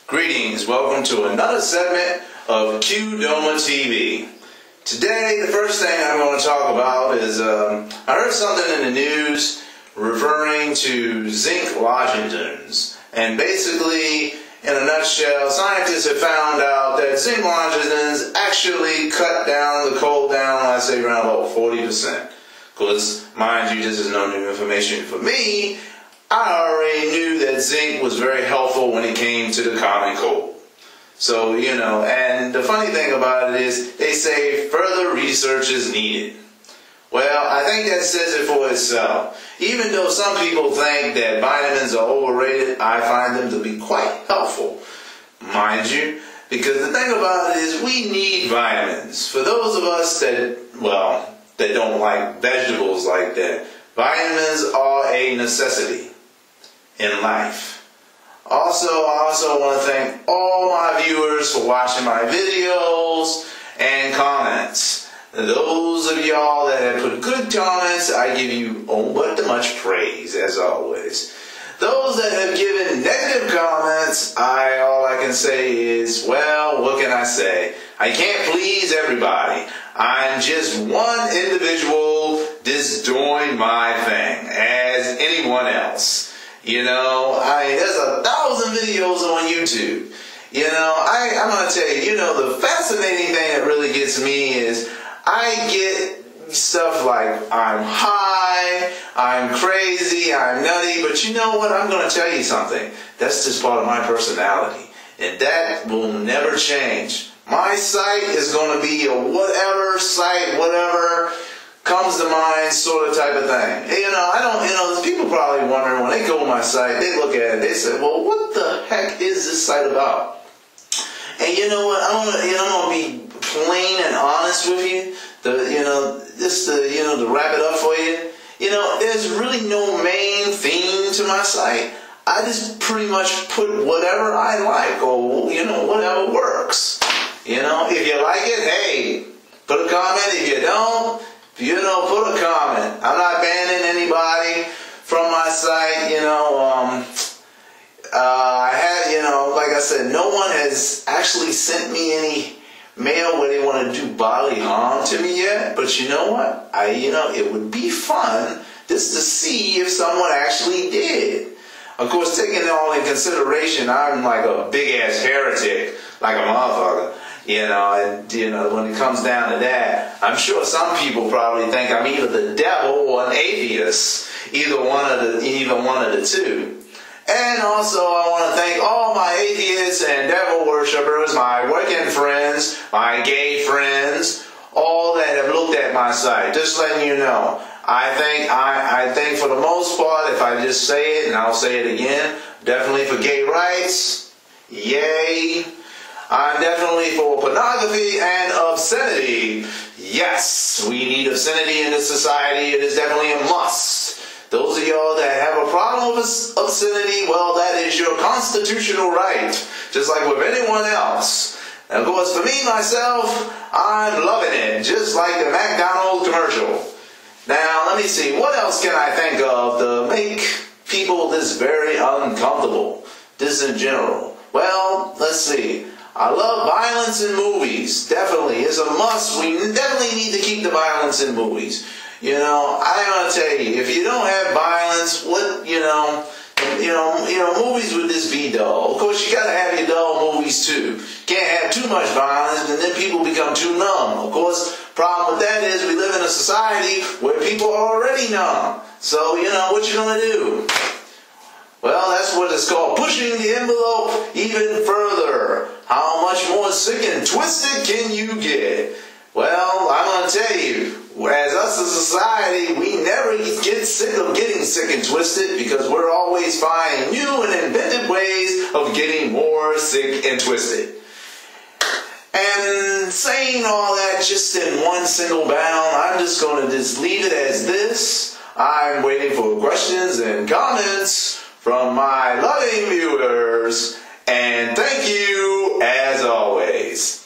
Greetings, welcome to another segment of Qdoma TV. Today, the first thing I'm going to talk about is I heard something in the news referring to zinc lozenges. And basically, in a nutshell, scientists have found out that zinc lozenges actually cut down the cold down, I'd say around about 40%. Because, mind you, this is no new information for me. I already knew that zinc was very helpful when it came to the common cold. So, and the funny thing about it is they say further research is needed. Well, I think that says it for itself. Even though some people think that vitamins are overrated, I find them to be quite helpful, mind you. Because the thing about it is we need vitamins. For those of us that don't like vegetables like that, vitamins are a necessity in life. Also, I also want to thank all my viewers for watching my videos and comments. Those of y'all that have put good comments, I give you but much praise, as always. Those that have given negative comments, all I can say is, well, what can I say? I can't please everybody. I'm just one individual just doing my thing, as anyone else. There's 1,000 videos on YouTube. I'm going to tell you, the fascinating thing that really gets me is I get stuff like I'm high, I'm crazy, I'm nutty, but you know what? I'm going to tell you something. That's just part of my personality, and that will never change. My site is going to be a whatever site, whatever comes to mind sort of type of thing. People probably wondering when they go to my site, they look at it, they say, well, what the heck is this site about? And you know what, I'm gonna be plain and honest with you, to wrap it up for you. There's really no main theme to my site. I just pretty much put whatever I like, or whatever works. If you like it, hey, put a comment. If you don't, put a comment. I'm not banning anybody from my site. Like I said, no one has actually sent me any mail where they want to do bodily harm to me yet. But you know what? It would be fun just to see if someone actually did. Of course, taking it all in consideration, I'm like a big ass heretic, like a motherfucker. When it comes down to that, I'm sure some people probably think I'm either the devil or an atheist, either one of the two. And also, I want to thank all my atheists and devil worshippers, my working friends, my gay friends, all that have looked at my site. Just letting you know, I think for the most part, if I just say it, and I'll say it again, definitely for gay rights, yay. I'm definitely for pornography and obscenity. Yes, we need obscenity in this society. It is definitely a must. Those of y'all that have a problem with obscenity, well, that is your constitutional right, just like with anyone else. And of course, for me, myself, I'm loving it, just like the McDonald's commercial. Now, let me see, what else can I think of to make people this very uncomfortable, this in general? Well, let's see. I love violence in movies. Definitely. It's a must. We definitely need to keep the violence in movies. I'm going to tell you, if you don't have violence, movies would just be dull. Of course, you got to have your dull movies too. Can't have too much violence and then people become too numb. Of course, problem with that is we live in a society where people are already numb. So, what you going to do? Well, that's what it's called, pushing the envelope even further. How much more sick and twisted can you get? Well, I'm going to tell you, as us as a society, we never get sick of getting sick and twisted because we're always finding new and inventive ways of getting more sick and twisted. And saying all that just in one single bound, I'm just going to just leave it as this. I'm waiting for questions and comments from my loving viewers, and thank you as always.